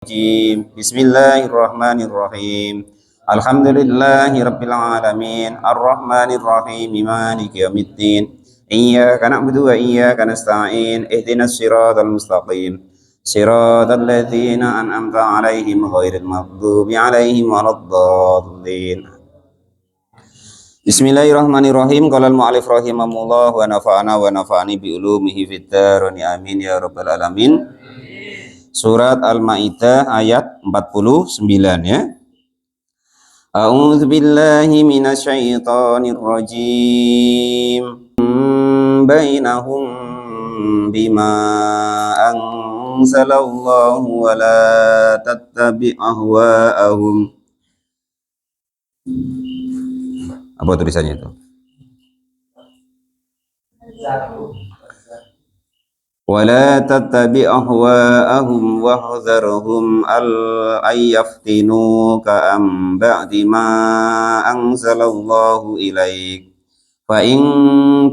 Bismillahirrahmanirrahim. Alhamdulillahirabbil alamin. Arrahmanirrahim. Maliki yaumiddin. Iyyaka na'budu wa iyyaka nasta'in. Ihdinas siratal mustaqim. Siratal ladzina an'amta 'alaihim ghairil maghdubi 'alaihim waladdallin. Bismillahirrahmanirrahim. Qala al-mu'allif rahimahullah wa nafa'ana wa nafa'ani bi ulumihi fid dharain amin ya rabbal alamin. Surat Al-Maidah ayat 49 ya. A'udzu billahi minasyaitonir rajim. Bainahum bima anzalallahu wa la tattabi' ahwa'ahum. Apa tulisannya itu? ولا تتبع أهواءهم واحذرهم أن يفتنوك عن بعد ما أنزل الله إليك فإن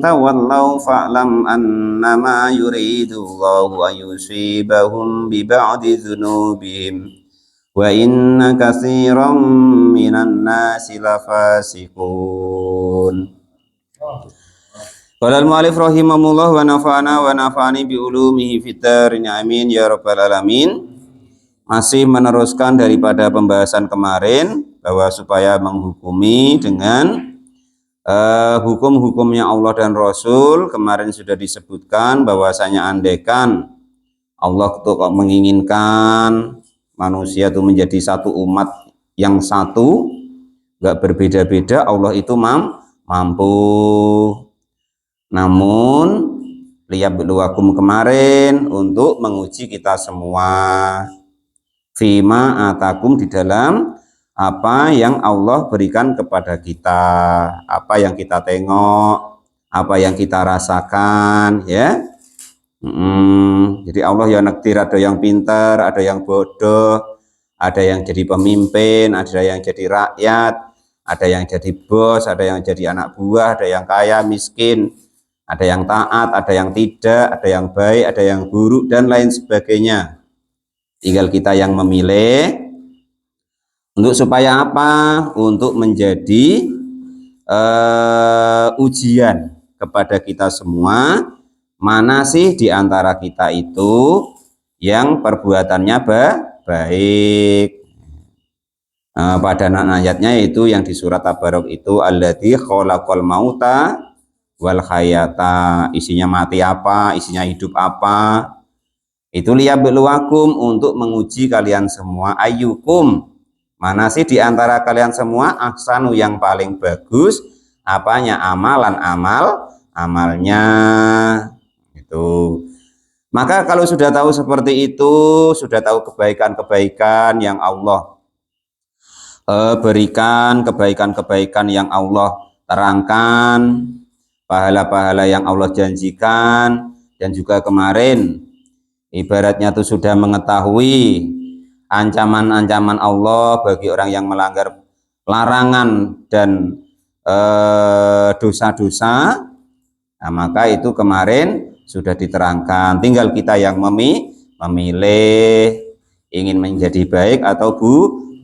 تولوا فاعلم أنما يريد الله أن يصيبهم ببعض ذنوبهم وإن كثيرا من الناس لفاسقون. Qala al-mu'allif rahimahullah wa nafa'ana wa nafa'ani bi ulumihi fid dharain amin ya rabbal alamin. Masih meneruskan daripada pembahasan kemarin bahwa supaya menghukumi dengan hukum-hukumnya Allah dan Rasul. Kemarin sudah disebutkan bahwasanya andaikan Allah itu menginginkan manusia itu menjadi satu umat yang satu, enggak berbeda-beda, Allah itu mampu. Namun liyabluwakum kemarin untuk menguji kita semua fima atakum di dalam apa yang Allah berikan kepada kita, apa yang kita tengok, apa yang kita rasakan ya. Jadi Allah ya nakdir, ada yang pintar, ada yang bodoh, ada yang jadi pemimpin, ada yang jadi rakyat, ada yang jadi bos, ada yang jadi anak buah, ada yang kaya miskin, ada yang taat, ada yang tidak, ada yang baik, ada yang buruk, dan lain sebagainya. Tinggal kita yang memilih. Untuk supaya apa? Untuk menjadi ujian kepada kita semua. Mana sih di antara kita itu yang perbuatannya baik? Pada ayatnya itu yang di surat Tabarok itu alladzi khalaqal mauta wal hayata, isinya mati apa, isinya hidup apa, itu liyabluwakum untuk menguji kalian semua. Ayyukum, mana sih di antara kalian semua ahsanu yang paling bagus apanya, amalnya itu. Maka kalau sudah tahu seperti itu, sudah tahu kebaikan-kebaikan yang Allah berikan, kebaikan-kebaikan yang Allah terangkan, pahala-pahala yang Allah janjikan, dan juga kemarin ibaratnya itu sudah mengetahui ancaman-ancaman Allah bagi orang yang melanggar larangan dan dosa-dosa. Nah, maka itu kemarin sudah diterangkan, tinggal kita yang memilih ingin menjadi baik atau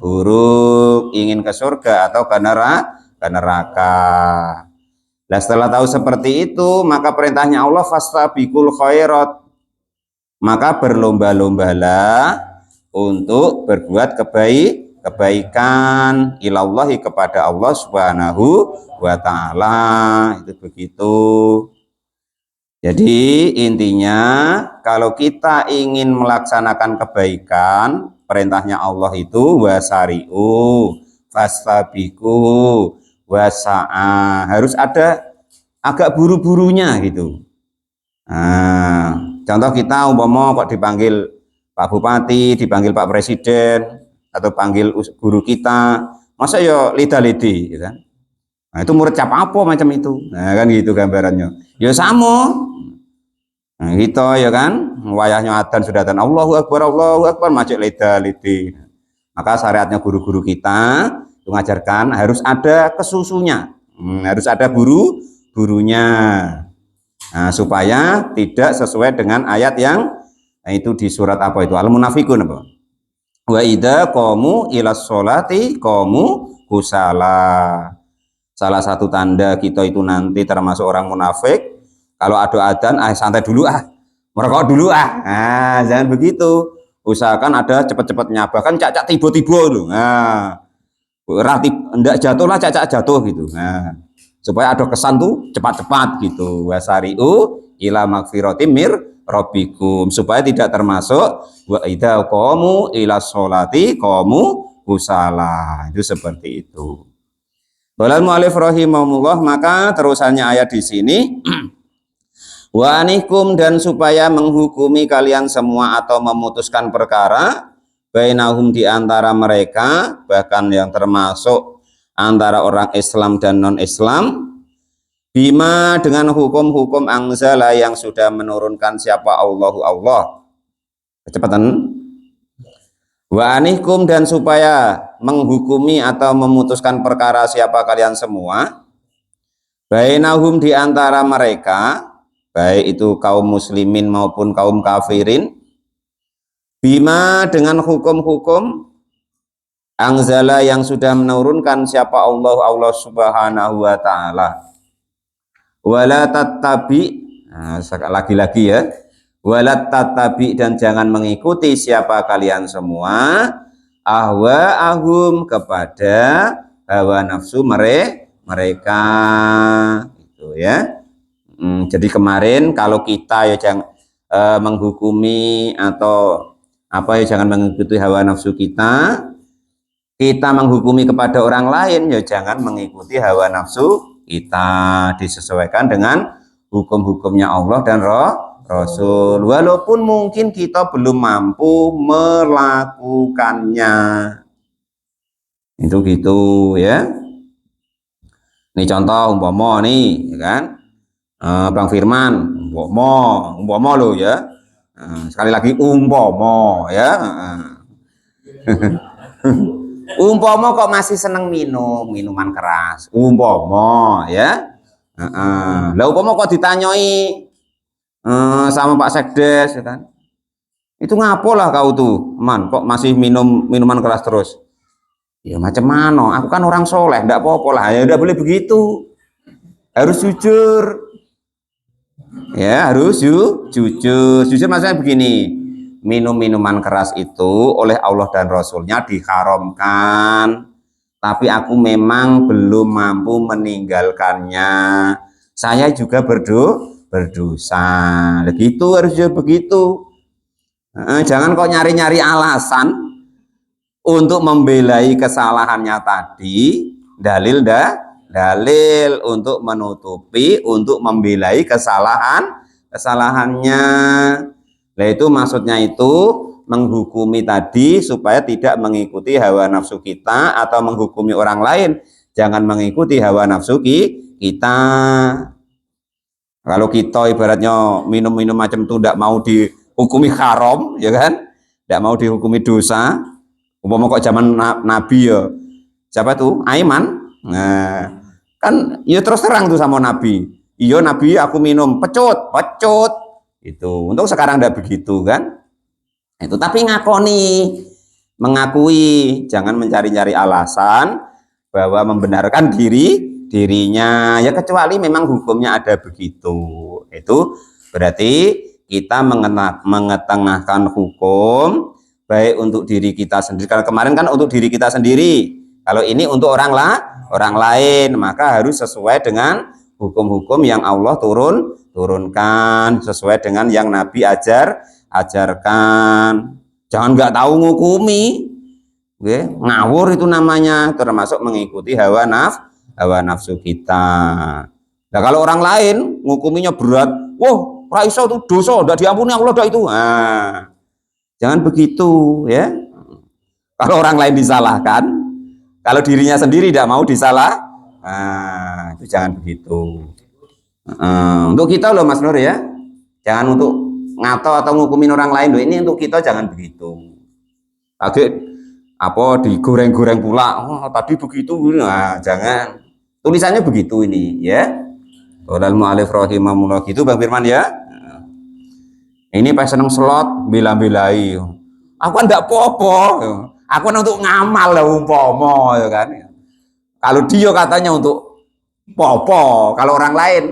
buruk, ingin ke surga atau ke neraka. Nah, setelah tahu seperti itu, maka perintahnya Allah fastabiqul khairat, maka berlomba-lombalah untuk berbuat kebaikan ilallahi kepada Allah Subhanahu wa ta'ala. Itu begitu. Jadi intinya kalau kita ingin melaksanakan kebaikan, perintahnya Allah itu wasari'u fastabiqu wasa'a, harus ada agak buru-burunya gitu. Nah, contoh kita umpama kok dipanggil Pak Bupati, dipanggil Pak Presiden, atau panggil guru kita, masa ya lida-lidi gitu kan. Nah, itu murid cap apa macam itu. Nah, kan gitu gambarannya. Ya sama. Nah, gitu ya kan, wayahnya adzan sudah adzan Allahu Akbar macam lida-lidi. Maka syariatnya guru-guru kita mengajarkan harus ada kesusunya, harus ada burunya. Nah, supaya tidak sesuai dengan ayat yang itu di surat apa itu, Al-Munafikun apa? Wa idza qamu ilas sholati qamu kusala. Salah satu tanda kita itu nanti termasuk orang munafik, kalau ada adzan santai dulu merokok dulu nah jangan begitu, usahakan ada cepet-cepetnya, bahkan cacak tiba-tiba loh, nah enggak jatuhlah cacak jatuh gitu, nah supaya ada kesan tuh cepat-cepat gitu. Wasari'u ila magfiratim mir rabbikum, supaya tidak termasuk wa idza qamu ila sholati qamu kusala, itu seperti itu. Walal mu'alif rahimahumullah, maka terusannya ayat di sini wa anikum, dan supaya menghukumi kalian semua atau memutuskan perkara bainahum, di antara mereka, bahkan yang termasuk antara orang Islam dan non-Islam, bima, dengan hukum-hukum anzala, yang sudah menurunkan siapa Allah. Kecepatan. Wa anikum, dan supaya menghukumi atau memutuskan perkara siapa kalian semua, bainahum, di antara mereka, baik itu kaum muslimin maupun kaum kafirin, bima, dengan hukum-hukum anzala, yang sudah menurunkan siapa Allah subhanahu wa ta'ala. Wala tattabi, lagi-lagi ya, wala tattabi, dan jangan mengikuti siapa kalian semua ahwa'ahum, kepada hawa nafsu mereka itu ya. Jadi kemarin kalau kita ya jangan menghukumi atau apa ya, jangan mengikuti hawa nafsu kita menghukumi kepada orang lain ya jangan mengikuti hawa nafsu kita, disesuaikan dengan hukum-hukumnya Allah dan Rasul, walaupun mungkin kita belum mampu melakukannya. Itu gitu ya. Ini contoh umpama nih, ya kan? Bang Firman, umpama lo ya. Sekali lagi umpama ya. Umpama kok masih seneng minuman keras, umpama ya. Lah umpama kok ditanyoi sama Pak Sekdes, ya kan? Itu ngapolah kau tuh, man, kok masih minuman keras terus? Ya macam mana? Aku kan orang soleh, ndak apa-apa lah. Ya udah boleh begitu. Harus jujur. Ya harus jujur. Jujur maksudnya begini. Minum minuman keras itu oleh Allah dan Rasulnya diharamkan, tapi aku memang belum mampu meninggalkannya. Saya juga berdosa. Begitu, harusnya begitu. Jangan kok nyari-nyari alasan untuk membelai kesalahannya tadi, dalil untuk menutupi, untuk membelai kesalahannya. Nah itu maksudnya itu menghukumi tadi supaya tidak mengikuti hawa nafsu kita atau menghukumi orang lain. Jangan mengikuti hawa nafsu kita. Kalau kita ibaratnya minum-minum macam itu tidak mau dihukumi haram, ya kan? Tidak mau dihukumi dosa. Umpama kok zaman Nabi ya, siapa tuh? Aiman. Nah, kan ya terus terang tuh sama Nabi. Iya Nabi, aku minum pecut. Itu untuk sekarang tidak begitu kan, itu tapi mengakui, jangan mencari-cari alasan bahwa membenarkan dirinya ya, kecuali memang hukumnya ada begitu. Itu berarti kita mengetengahkan hukum baik untuk diri kita sendiri. Kalau kemarin kan untuk diri kita sendiri, kalau ini untuk orang lain, maka harus sesuai dengan hukum-hukum yang Allah turunkan, sesuai dengan yang Nabi ajarkan. Jangan nggak tahu ngukumi, ngawur itu namanya, termasuk mengikuti hawa nafsu kita. Nah kalau orang lain ngukuminya berat, wah raiso itu dosa, udah diampuni Allah dah itu. Nah, jangan begitu ya. Kalau orang lain disalahkan, kalau dirinya sendiri tidak mau itu jangan begitu. Untuk kita loh Mas Nur ya, jangan untuk ngato atau ngukumin orang lain loh, ini untuk kita jangan begitu. Kaget apa digoreng-goreng pula, tadi begitu, nah jangan, tulisannya begitu ini ya. Qolal mu'alif rahimahullah, gitu Bang Firman ya. Ini pas seneng slot bela-belai, Aku kan ndak popo. Aku kan untuk ngamal lah umpama ya kan. Kalau dia katanya untuk popo, kalau orang lain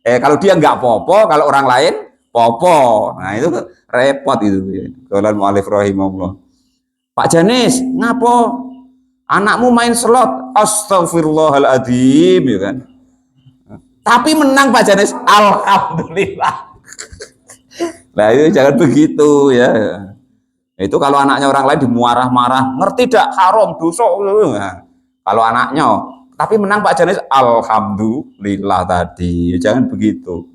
kalau dia nggak popo, kalau orang lain popo. Nah, itu repot itu. Qaulal mu'allif rahimahullah. Pak Janis, ngapo? Anakmu main slot, astagfirullahaladzim, ya kan? Tapi menang Pak Janis, alhamdulillah. Nah itu jangan begitu ya. Itu kalau anaknya orang lain dimarah-marah, ngerti tidak haram dosa. Nah, kalau anaknya, tapi menang Pak Janis, alhamdulillah tadi. Jangan begitu.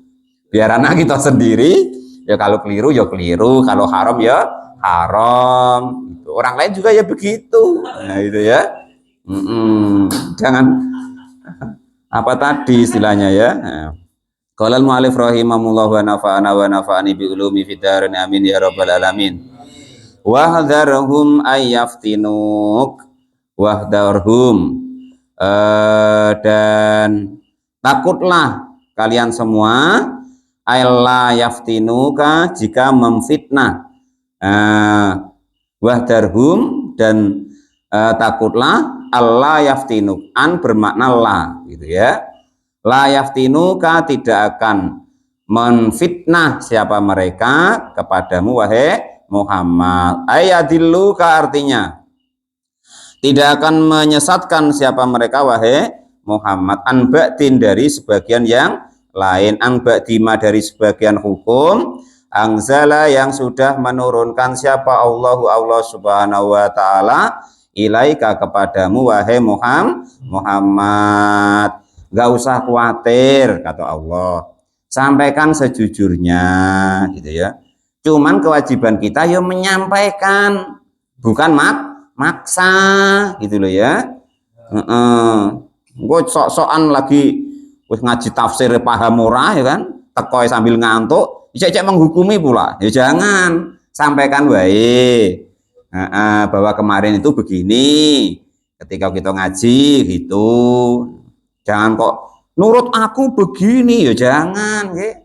Biar anak kita sendiri, ya kalau keliru ya keliru, kalau haram ya haram. Orang lain juga ya begitu. Nah itu ya. Jangan apa tadi istilahnya ya. Qala al-mu'allif rahimahullah wa nafa'ani bi ulumi fid darin amin ya rabbal alamin. Wahdharhum ayyaftinuk wahdharhum dan takutlah kalian semua alla yaftinuka jika memfitnah. Wahdharhum dan takutlah Allah yaftinuk, an bermakna la gitu ya. La yaftinuka tidak akan menfitnah siapa mereka kepadamu wahai Muhammad. Ayadilluka artinya tidak akan menyesatkan siapa mereka wahai Muhammad, an ba'din dari sebagian yang lain, an ba'dima dari sebagian hukum angzala yang sudah menurunkan siapa Allah subhanahu wa ta'ala ilaika kepadamu wahai Muhammad. Gak usah khawatir kata Allah, sampaikan sejujurnya gitu ya. Cuman kewajiban kita ya menyampaikan, bukan maksa gitu loh ya. Gue sok-sokan lagi ngaji tafsir paham murah ya kan, tekoi sambil ngantuk cek menghukumi pula, ya jangan, sampaikan baik bahwa kemarin itu begini ketika kita ngaji gitu, jangan kok nurut aku begini, ya jangan ya.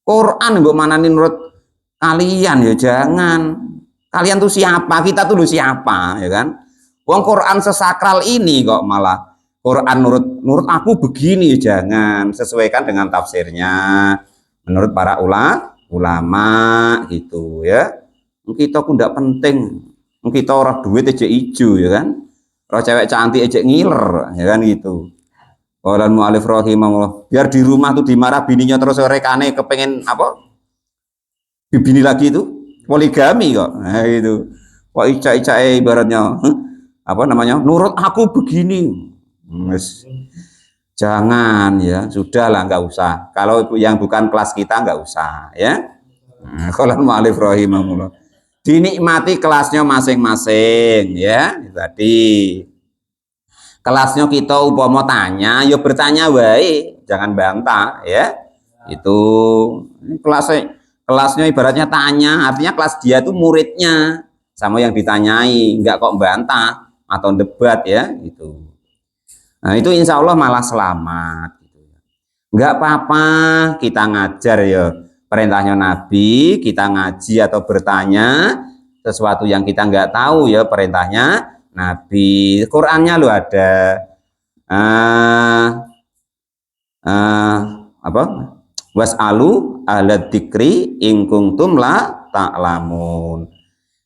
Quran mbok manani nurut kalian, ya jangan. Kalian tuh siapa, kita tuh siapa ya kan. Wong Quran sesakral ini kok malah Quran nurut aku begini, ya jangan, sesuaikan dengan tafsirnya menurut para ulama gitu ya. Kita ku ndak penting, kita orang duit aja ijo ya kan, orang cewek cantik aja ngiler ya kan gitu. Qaulal mu'allif rahimahullah, biar di rumah tuh dimarah bininya terus rekane kepengen apa bini lagi itu poligami kok. Nah itu kok ica-icae ibaratnya apa namanya nurut aku begini. Jangan ya, sudah lah, nggak usah. Kalau yang bukan kelas kita nggak usah ya. Qaulal mu'allif rahimahullah, dinikmati kelasnya masing-masing ya. Tadi kelasnya kita umpama tanya, ya bertanya baik, jangan bantah ya. Itu kelasnya ibaratnya tanya, artinya kelas dia itu muridnya sama yang ditanyai, nggak kok bantah atau debat ya gitu. Nah itu insya Allah malah selamat gitu. Nggak apa-apa kita ngajar ya perintahnya Nabi, kita ngaji atau bertanya sesuatu yang kita nggak tahu ya perintahnya Nabi. Qurannya lo ada apa was'alu ahla dzikri in kuntum la ta'lamun.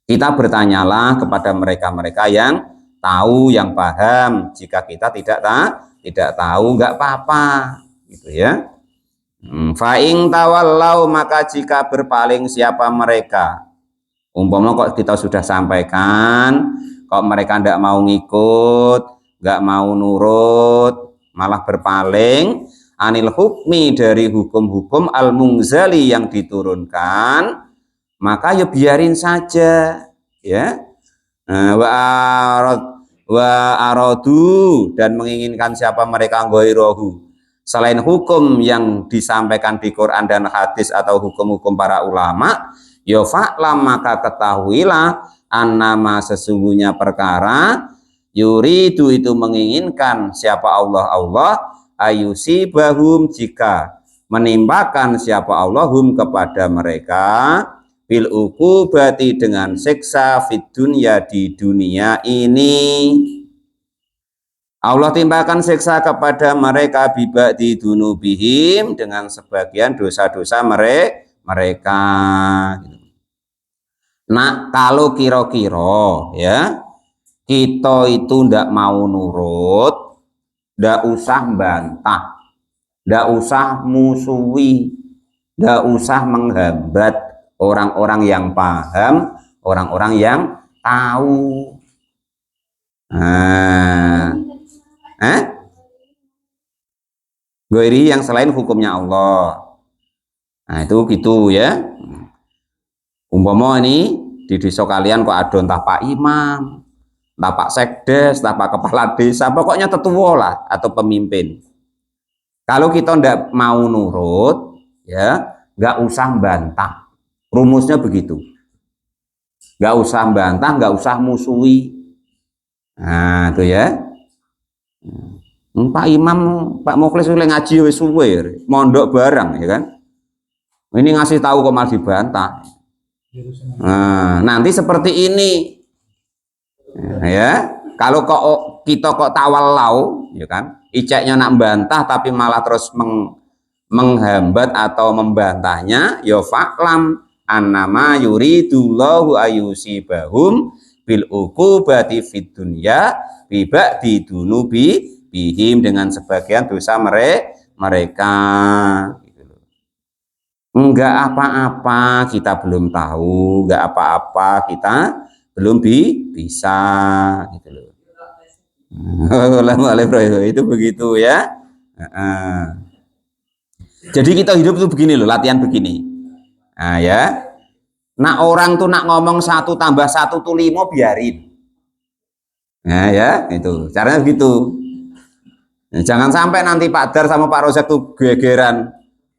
Kita bertanyalah kepada mereka-mereka yang tahu, yang paham. Jika kita tidak tahu, nggak apa-apa gitu ya. Fa'ing tawallau, maka jika berpaling siapa mereka, umpama kok kita sudah sampaikan kok mereka tidak mau ngikut, nggak mau nurut, malah berpaling anil hukmi dari hukum-hukum al-munzali yang diturunkan, maka ya biarin saja ya. Wa aradu, dan menginginkan siapa mereka ghairahu, selain hukum yang disampaikan di Quran dan hadis atau hukum-hukum para ulama, ya fa'lam, maka ketahuilah annama, sesungguhnya perkara yuridu itu menginginkan siapa Allah ayusibahum, jika menimpakan siapa Allahum kepada mereka bil uqubati dengan siksa fid dunya di dunia ini. Allah timpakan siksa kepada mereka bibadi dunubihim dengan sebagian dosa-dosa mereka. Nah, kalau kira-kira ya kita itu ndak mau nurut, ndak usah bantah, ndak usah musuhi, ndak usah menghambat orang-orang yang paham, orang-orang yang tahu. Nah, Goiri yang selain hukumnya Allah. Nah itu gitu ya. Umpama ini di desa kalian kok ada entah Pak Imam, entah Pak Sekdes, entah Pak Kepala Desa, pokoknya tetua lah atau pemimpin. Kalau kita ndak mau nurut, ya nggak usah bantah. Rumusnya begitu. Nggak usah bantah, nggak usah musuhi. Nah itu ya. Pak Imam, Pak Mukhlis oleh ngaji wis suwe, mondok barang ya kan. Ini ngasih tahu kok malah dibantah. Nah, nanti seperti ini. Ya, kalau kok kita kok tawallau, ya kan? Iceknya nak bantah tapi malah terus menghambat atau membantahnya, ya fa'lam annama yuridullahu ayusibahum bil uqubati fid dunya bi ba'di dunubi bihim dengan sebagian dosa mereka. Enggak apa-apa kita belum tahu, enggak apa-apa kita belum bisa gitu loh. Itu begitu ya. Jadi kita hidup itu begini loh, latihan begini. Nah ya. Nah orang tuh nak ngomong 1 tambah 1 tuh 5 biarin. Nah ya, itu caranya begitu. Nah, jangan sampai nanti Pak Dar sama Pak Rozak tuh gegeran.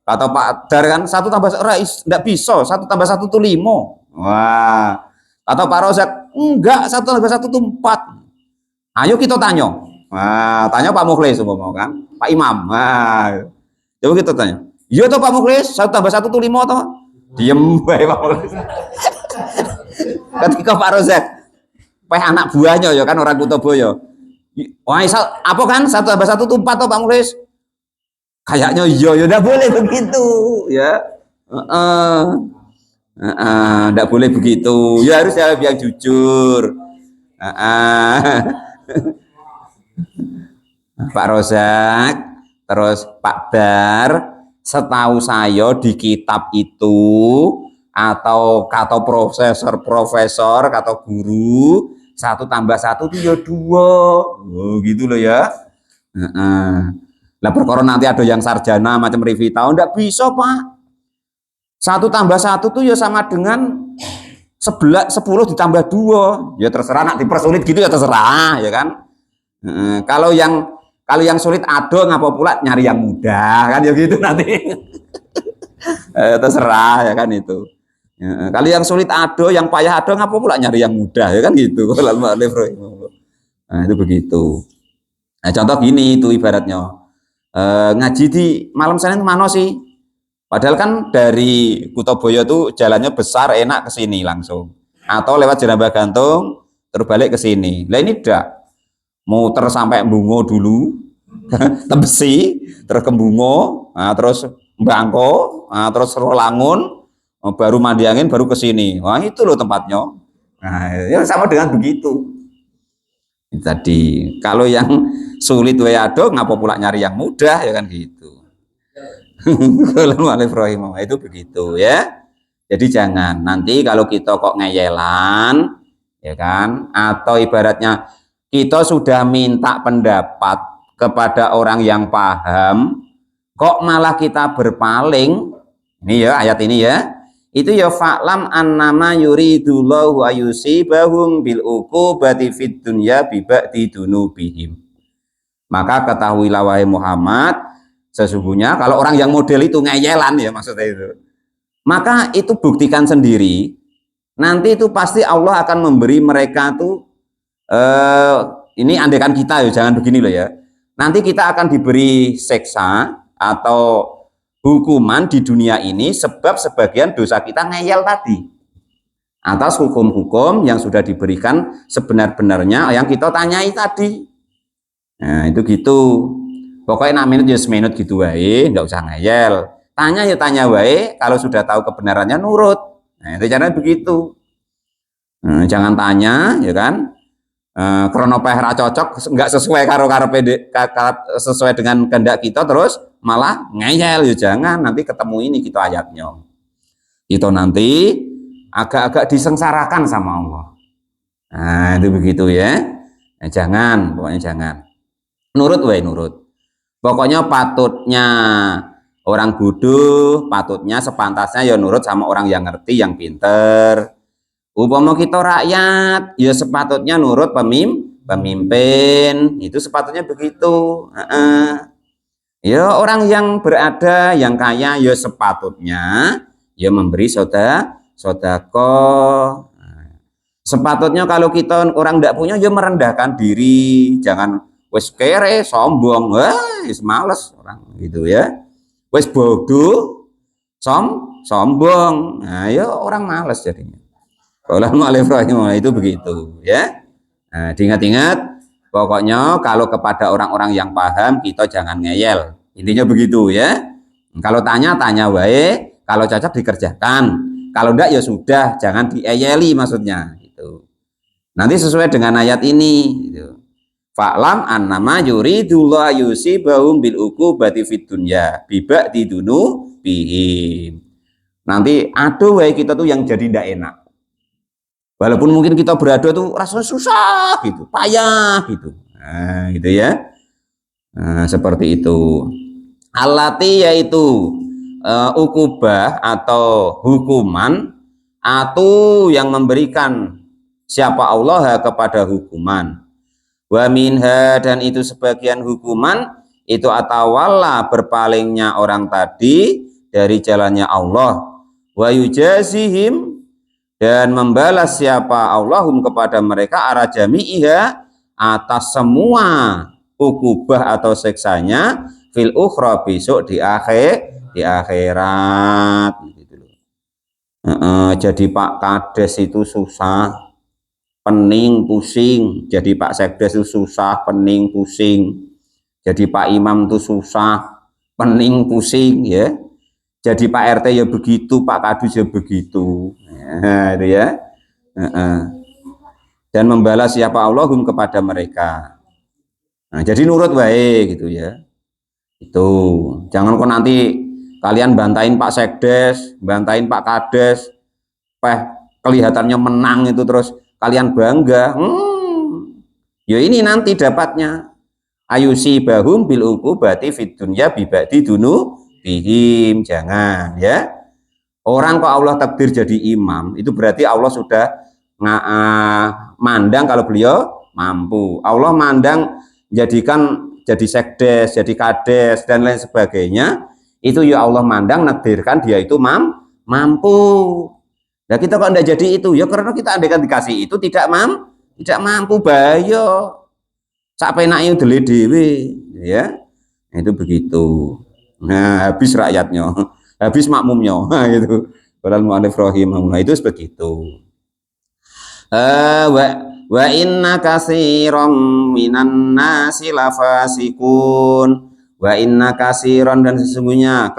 Atau Pak Dar kan 1 tambah 1 enggak bisa, 1 tambah 1 tuh 5. Wah. Atau Pak Rozak enggak, 1 tambah 1 tuh 4. Ayo kita tanya. Nah, tanya Pak Mukhlis umpama kan, Pak Imam. Nah, coba kita tanya. Iya toh Pak Mukhlis, 1 tambah 1 tuh 5 toh? Diem bae Pak Mukhlis. Ketika Pak Rozak anak buahnya ya kan orang Kutoboyo. Wah, apa kan 1 tambah 1 tuh 4 toh Pak Mukhlis? Kayaknya iya, ya udah boleh begitu ya. Enggak boleh begitu. Ya harus jawab yang jujur. Pak Rozak, terus Pak Dar, setahu saya di kitab itu atau kata profesor, kata guru 1 tambah 1 itu ya 2. Oh gitu loh ya. Lah perkara nanti ada yang sarjana macam Rivita, enggak bisa Pak. 1 tambah 1 tuh ya sama dengan 10 ditambah 2. Ya terserah, nak dipersulit gitu ya terserah ya kan. Kalau yang sulit ado ngapa pula nyari yang mudah kan ya gitu nanti. Terserah ya kan itu. Ya, kalau yang sulit ado, yang payah ado ngapa pula nyari yang mudah ya kan gitu. Nah itu begitu. Nah contoh gini itu ibaratnya. Ngaji di malam Senin mana sih? Padahal kan dari Kutoboyo tuh jalannya besar, enak ke sini langsung. Atau lewat Jerambah Gantung terus balik ke sini. Lah ini udah muter sampai Bungo dulu, Tebesi, terus ke Bungo, nah, terus Bangko, nah, terus Rolangun, baru Mandi Angin, baru ke sini. Wah itu loh tempatnya. Nah ya sama dengan begitu. Tadi kalau yang sulit wayado ngapa pula nyari yang mudah ya kan gitu. Itu begitu ya. Jadi jangan nanti kalau kita kok ngeyelan ya kan, atau ibaratnya kita sudah minta pendapat kepada orang yang paham kok malah kita berpaling. Ini ya ayat ini ya. Itu ya fa'lam annama yuridullahu ayusibahum bil uqubati fid dunya bi ba'di dunubihim. Maka ketahuilah wahai Muhammad, sesungguhnya kalau orang yang model itu ngeyelan ya maksudnya itu, maka itu buktikan sendiri, nanti itu pasti Allah akan memberi mereka tuh ini andekan kita ya, jangan begini loh ya, nanti kita akan diberi siksa atau hukuman di dunia ini sebab sebagian dosa kita ngeyel tadi. atas hukum-hukum yang sudah diberikan sebenar-benarnya yang kita tanyai tadi. Nah itu gitu, pokoknya 6 menit ya semenit gitu wae, nggak usah ngeyel. Tanya ya tanya wae, kalau sudah tahu kebenarannya nurut. Nah itu caranya begitu. Jangan tanya ya kan, krono peh ra cocok, nggak sesuai karo sesuai dengan kehendak kita, terus malah ngeyel. Ya jangan, nanti ketemu ini kita ayatnya, itu nanti agak-agak disengsarakan sama Allah. Nah itu begitu ya. Nah, jangan, pokoknya jangan. Nurut wae nurut. Pokoknya patutnya orang bodoh, patutnya sepantasnya ya nurut sama orang yang ngerti, yang pinter. Upama kita rakyat, ya sepatutnya nurut pemimpin. Itu sepatutnya begitu. Ya orang yang berada, yang kaya, ya sepatutnya ya memberi sodako. Sepatutnya kalau kita orang tidak punya ya merendahkan diri, jangan wes kere sombong, wes males orang gitu ya, wes bodoh sombong, nah ya orang males jadinya. Kalau itu begitu ya. Nah, diingat-ingat, pokoknya kalau kepada orang-orang yang paham kita jangan ngeyel, intinya begitu ya. Kalau tanya wae, kalau cocok dikerjakan, kalau enggak ya sudah, jangan dieyeli maksudnya gitu. Nanti sesuai dengan ayat ini gitu. Fa'lam annama yuridullah yusibahum bil uqubati fid dunya biba didunu bihim. Nanti aduh wae kita tuh yang jadi ndak enak. Walaupun mungkin kita berada tuh rasanya susah gitu, payah gitu. Nah, gitu ya. Nah, seperti itu. Alati yaitu ukubah atau hukuman, atau yang memberikan siapa Allah kepada hukuman. Wa minha, dan itu sebagian hukuman itu atawalla berpalingnya orang tadi dari jalannya Allah. Wa yujazihim, dan membalas siapa Allahum kepada mereka ara jami'iha atas semua ukubah atau seksanya fil ukhra, besok di akhirat gitu loh. Jadi Pak Kades itu susah, pening, pusing. Jadi Pak Sekdes itu susah, pening, pusing. Jadi Pak Imam itu susah, pening, pusing ya. Jadi Pak RT ya begitu, Pak Kadus ya begitu. Nah, itu ya. Dan membalas siapa Allahum kepada mereka. Nah, jadi nurut baik gitu ya. Itu jangan kok nanti kalian bantain Pak Sekdes, bantain Pak Kades, kelihatannya menang itu terus kalian bangga. Ya ini nanti dapatnya ayusi bahum bil uqubati fid dunya bibadi dunu bihim. Jangan ya. Orang kok Allah takdir jadi imam, itu berarti Allah sudah mandang kalau beliau mampu. Allah mandang jadikan jadi sekdes, jadi kades dan lain sebagainya. Itu ya Allah mandang nakdirkan dia itu mampu. Nah kita kok tidak jadi itu, ya karena kita andaikan dikasih itu tidak mampu, bayo. Sampai naik dele dewe, ya. Itu begitu. Nah habis rakyatnya, habis makmumnya, gitu. Balal mu'alif rahimahullah, itu begitu. Wa inna katsiran minan nasi lafasikun. Wa inna katsiran, dan sesungguhnya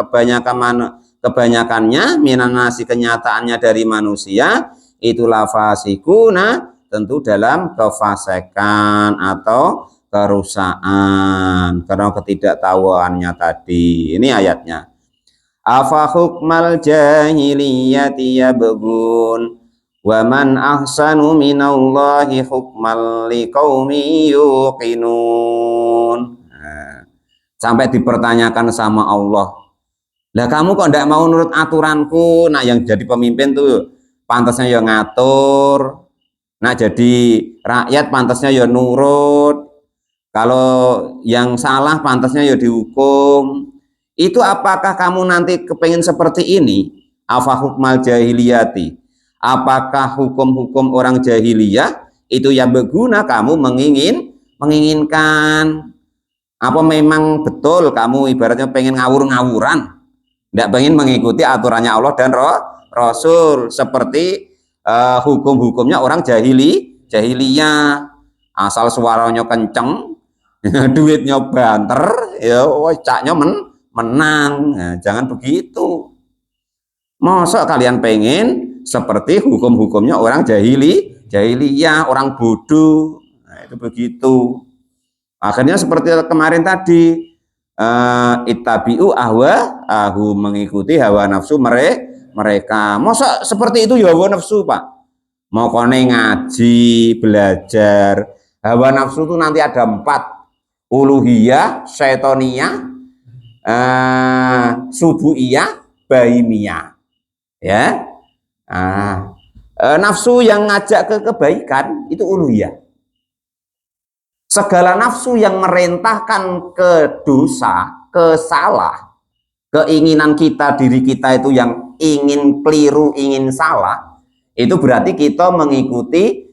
kebanyakannya minan nasi, kenyataannya dari manusia itu lafasikuna, tentu dalam kefasikan atau kerusakan karena ketidaktahuannya tadi. Ini ayatnya. Afa hukmal jahiliyati yabghun wa man ahsanu minallahi hukmal liqaumi yuqinun. Nah, sampai dipertanyakan sama Allah, lah kamu kok tidak mau nurut aturanku? Nah yang jadi pemimpin tuh pantasnya ya ngatur, nah jadi rakyat pantasnya ya nurut, kalau yang salah pantasnya ya dihukum. Itu apakah kamu nanti kepengen seperti ini? Afa hukmal jahiliyati, apakah hukum-hukum orang jahiliyah itu ya berguna kamu menginginkan? Apa memang betul kamu ibaratnya pengen ngawur-ngawuran, tidak pengen mengikuti aturannya Allah dan Rasul, seperti hukum-hukumnya orang jahiliyah. Asal suaranya kenceng, duitnya banter, ya caknya menang. Nah, jangan begitu. Masa kalian pengen seperti hukum-hukumnya orang jahiliyah, orang bodoh. Nah, itu begitu. Akhirnya seperti kemarin tadi, ittabi'u ahwa'ahum, mengikuti hawa nafsu mereka. Masa seperti itu ya hawa nafsu, Pak? Mau kone ngaji, belajar. Hawa nafsu itu nanti ada 4. Uluhiyah, syaitoniyah, subuhiyah, bahimiyah. Ya. Nafsu yang ngajak ke kebaikan itu uluhiyah. Segala nafsu yang merintahkan ke dosa, ke salah, keinginan kita, diri kita itu yang ingin keliru, ingin salah, itu berarti kita mengikuti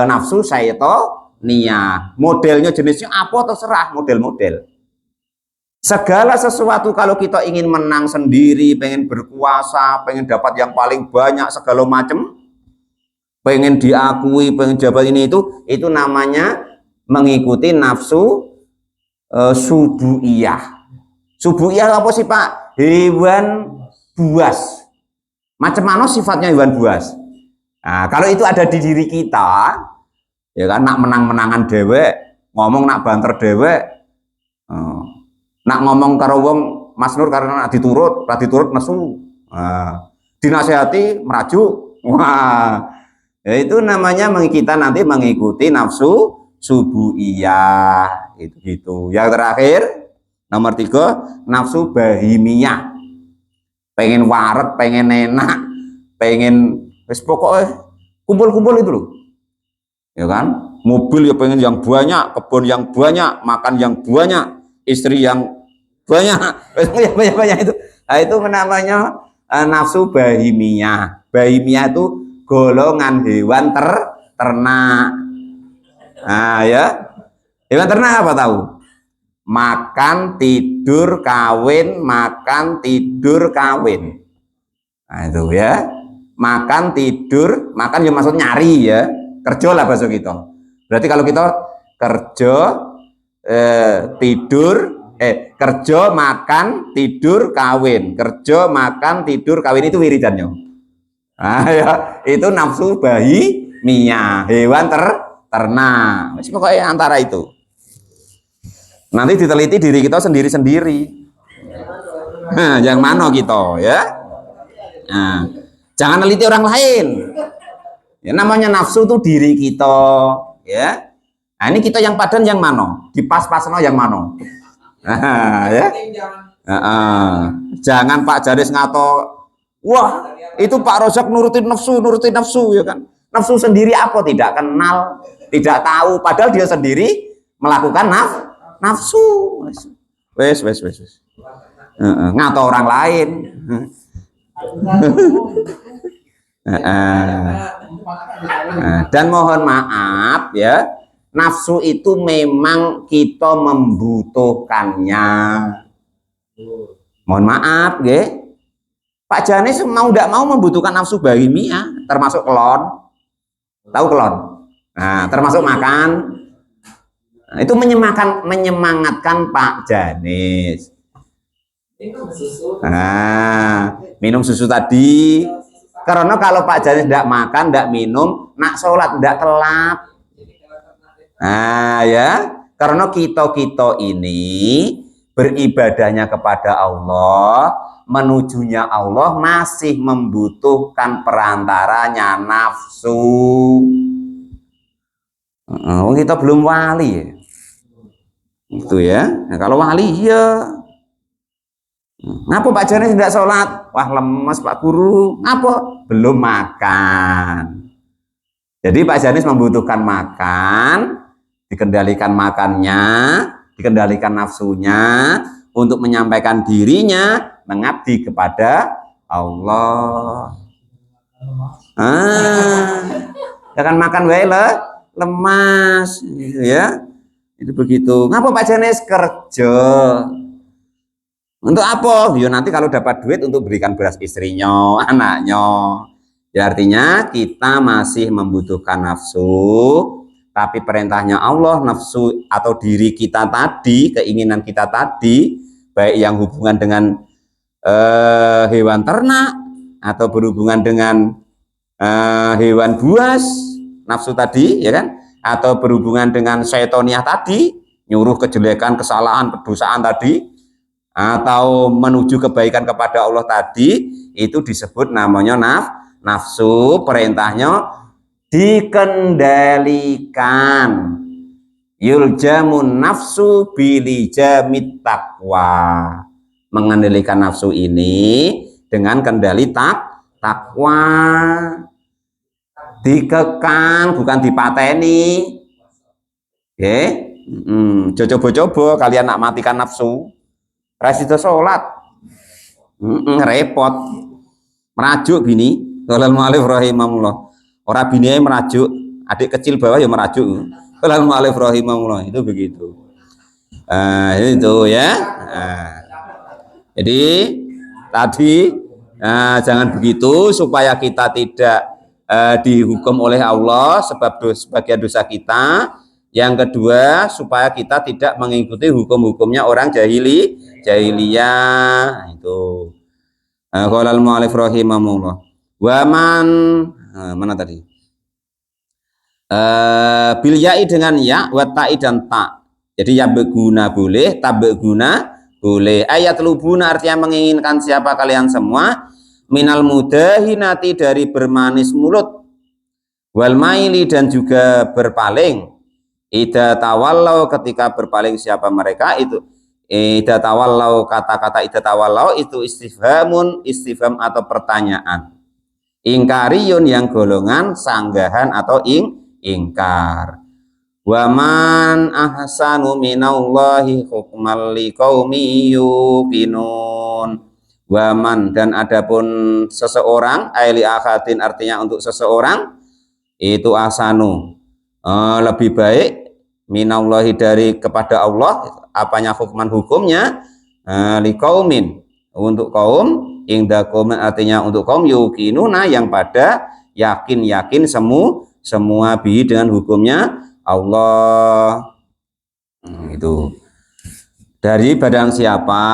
nafsu syaitoniyah. Modelnya jenisnya apa terserah, model-model. Segala sesuatu kalau kita ingin menang sendiri, pengen berkuasa, pengen dapat yang paling banyak segala macam, pengen diakui, pengen jabat ini itu namanya mengikuti nafsu subuhiyah. Subuhiyah apa sih, Pak? Hewan buas. Macam mana sifatnya hewan buas? Nah, kalau itu ada di diri kita, ya kan, nak menang-menangan dewek, ngomong nak banter dewek, nak ngomong karo wong Mas Nur karena nak diturut nesu, dinasehati merajuk, wah, ya itu namanya kita nanti mengikuti nafsu subuhiyah, itu gitu. Yang terakhir nomor 3, nafsu bahimiyah, pengen waret, pengen enak, pengen wis pokoknya kumpul-kumpul itu loh, ya kan, mobil ya pengen yang banyak, kebun yang banyak, makan yang banyak, istri yang banyak, banyak itu. Nah, itu namanya nafsu bahimiyah. Bahimiyah itu golongan hewan ternak. Nah ya, hewan ternak apa tahu? Makan, tidur, kawin, makan, tidur, kawin. Nah itu ya, makan, tidur, makan ya maksud nyari ya, kerja lah bahasa kita. Berarti kalau kita kerja, tidur, kerja, makan, tidur, kawin, kerja, makan, tidur, kawin, itu wiridannya. Nah ya, itu nafsu bahimiyah, hewan ternak. Pokoknya antara itu. Nanti diteliti diri kita sendiri-sendiri. Nah, yang mana kita ya? Nah, jangan neliti orang lain. Ya, namanya nafsu itu diri kita, ya. Nah, ini kita yang padan yang mana? Dipas-pasno yang mana? Nah, ya. Jangan Pak Jaris ngato, wah, itu Pak Rozak nurutin nafsu ya kan. Nafsu sendiri apa tidak kenal, tidak tahu, padahal dia sendiri melakukan nafsu. Wes. Ngato orang lain. Dan mohon maaf ya, nafsu itu memang kita membutuhkannya. Mohon maaf ya, Pak Janis mau tidak mau membutuhkan nafsu bahimiyah, termasuk kelon. Tahu kelon? Nah, termasuk makan. Nah, itu menyemangatkan Pak Janis. Nah, minum susu tadi. Karena kalau Pak Janis tidak makan, tidak minum, nak sholat tidak telat. Nah ya, karena kita ini beribadahnya kepada Allah, menujunya Allah masih membutuhkan perantaranya nafsu. Kita belum wali ya. Itu ya. Nah, kalau wali ya. Ngapa Pak Janis tidak sholat? Wah lemes Pak Guru. Ngapa? Belum makan. Jadi Pak Janis membutuhkan makan, dikendalikan makannya, dikendalikan nafsunya untuk menyampaikan dirinya mengabdi kepada Allah. Jangan makan lemas, gitu ya. Itu begitu. Ngapa Pak Janis kerja? Untuk apa? Ya nanti kalau dapat duit untuk berikan beras istrinya, anaknya. Ya, artinya kita masih membutuhkan nafsu, tapi perintahnya Allah, nafsu atau diri kita tadi, keinginan kita tadi, baik yang hubungan dengan hewan ternak atau berhubungan dengan hewan buas, nafsu tadi, ya kan, atau berhubungan dengan syaitoniyah tadi, nyuruh kejelekan, kesalahan, kedosaan tadi, atau menuju kebaikan kepada Allah tadi, itu disebut namanya nafsu. Perintahnya dikendalikan. Yuljamun nafsu bilijamit taqwa. Mengendalikan nafsu ini dengan kendali takwa. Dikekang, bukan dipateni. Coba-coba kalian nak matikan nafsu, rasido sholat, repot, merajuk bini. Qolal mu'allif rahimahullah, orang bini merajuk, adik kecil bawah ya merajuk. Qolal mu'allif rahimahullah, itu begitu. Itu ya. Jadi tadi jangan begitu, supaya kita tidak dihukum oleh Allah sebab sebagian dosa kita. Yang kedua, supaya kita tidak mengikuti hukum-hukumnya orang jahiliyah. Itu qolal mu'allif rahimahullah. Waman mana tadi? Bil ya'i dengan ya, wa ta'i dan ta. Jadi ya beguna boleh, tak beguna boleh. Ayat lubuna artinya menginginkan siapa kalian semua, minal mudahinati dari bermanis mulut, wal maili dan juga berpaling. Ida tawallau ketika berpaling siapa mereka itu. Ida tawallau, kata-kata ida tawallau itu istifham atau pertanyaan. Ingkariyun yang golongan sanggahan atau ingkar. Waman ahsanu minallahi hukmal liqaumi yuqinun. Waman dan adapun seseorang, aili akhatin artinya untuk seseorang, itu ahsanu lebih baik, minallahi dari kepada Allah, apanya hukman hukumnya, liqaumin untuk kaum, ingdakum artinya untuk kaum, yuqinuna yang pada yakin semua bi dengan hukumnya Allah. Itu dari barang siapa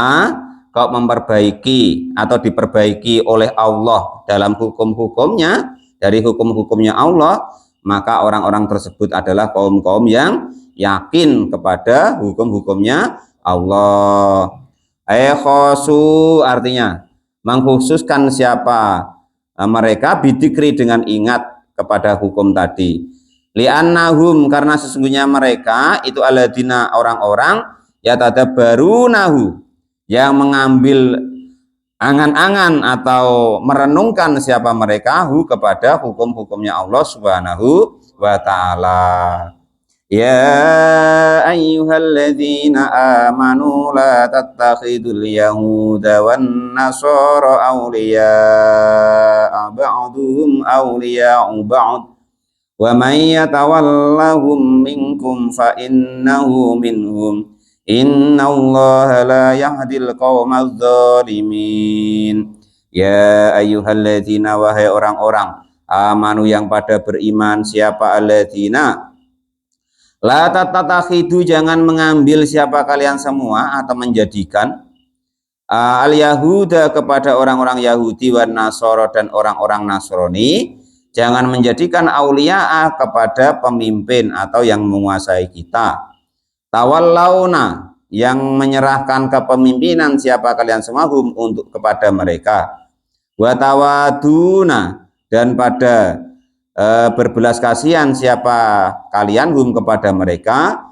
kau memperbaiki atau diperbaiki oleh Allah dalam hukum-hukumnya, dari hukum-hukumnya Allah, maka orang-orang tersebut adalah kaum-kaum yang yakin kepada hukum-hukumnya Allah. Khosu artinya mengkhususkan siapa mereka, bidikri dengan ingat kepada hukum tadi. Li'annahum karena sesungguhnya mereka itu aladina orang-orang yatadabbarunahu yang mengambil angan-angan atau merenungkan siapa mereka kepada hukum-hukumnya Allah Subhanahu wa ta'ala. Ya ayyuhalladzina amanu la tattakhidul yahuda wan nasara awliya'a ba'duhum awliya'u ba'd wa man yatawallahum minkum fa innahu minhum. Innallaha la yahdil qaumadz zalimin. Ya ayyuhalladzina wahai orang-orang amanu yang pada beriman, siapa alladzina la tatakhidu jangan mengambil siapa kalian semua atau menjadikan al-yahuda kepada orang-orang Yahudi wan nasara dan orang-orang Nasrani, jangan menjadikan auliya kepada pemimpin atau yang menguasai kita. Tawallauna yang menyerahkan kepemimpinan siapa kalian semua untuk kepada mereka. Wa tawaduna dan pada berbelas kasihan siapa kalian kepada mereka.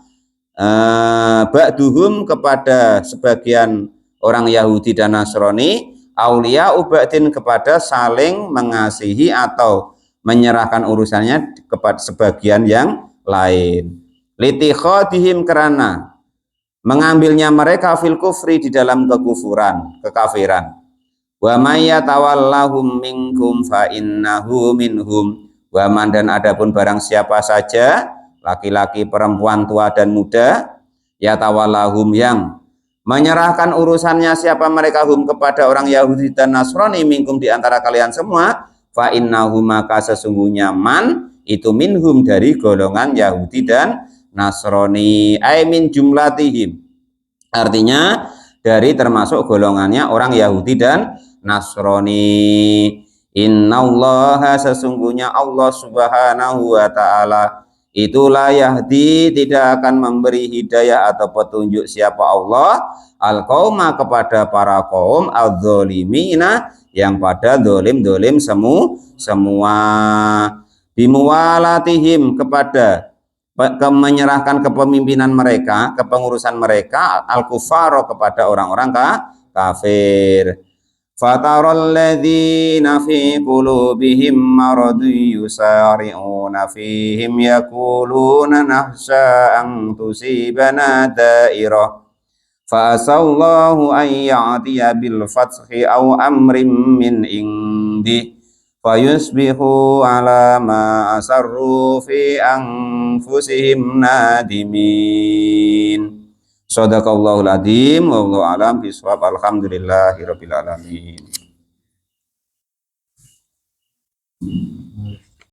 Ba'duhum kepada sebagian orang Yahudi dan Nasrani, aulia ubadin kepada saling mengasihi atau menyerahkan urusannya kepada sebagian yang lain. Litikhadihim karena mengambilnya mereka fil kufri di dalam kekafiran. Wa may yatawallahum minkum fa innahu minhum. Wa man dan adapun barang siapa saja, laki-laki, perempuan, tua dan muda, yatawallahum yang menyerahkan urusannya siapa mereka kepada orang Yahudi dan Nasrani minkum di antara kalian semua, fa innahu maka sesungguhnya man itu minhum dari golongan Yahudi dan Nasrani, ai min jumlatihim, artinya dari termasuk golongannya orang Yahudi dan Nasrani. Innallaha sesungguhnya Allah Subhanahu wa taala itulah yahdi tidak akan memberi hidayah atau petunjuk siapa Allah al-qauma kepada para kaum adz-dzalimina yang pada dolim semua bimuwalatihim kepada menyerahkan kepemimpinan mereka, kepengurusan mereka al-kufaro kepada orang-orang kafir. Fataral ladzina fi qulubihim maradun yusari'una fihim yaquluna nahsha an tusibana da'irah fa asallahu an ya'tiya bil fathi aw amrin min indi fayusbihu ala ma asarru fi anfusihim nadimin. Shadaqallahul adzim, wallahu alam bisawab. Alhamdulillahirabbil alamin.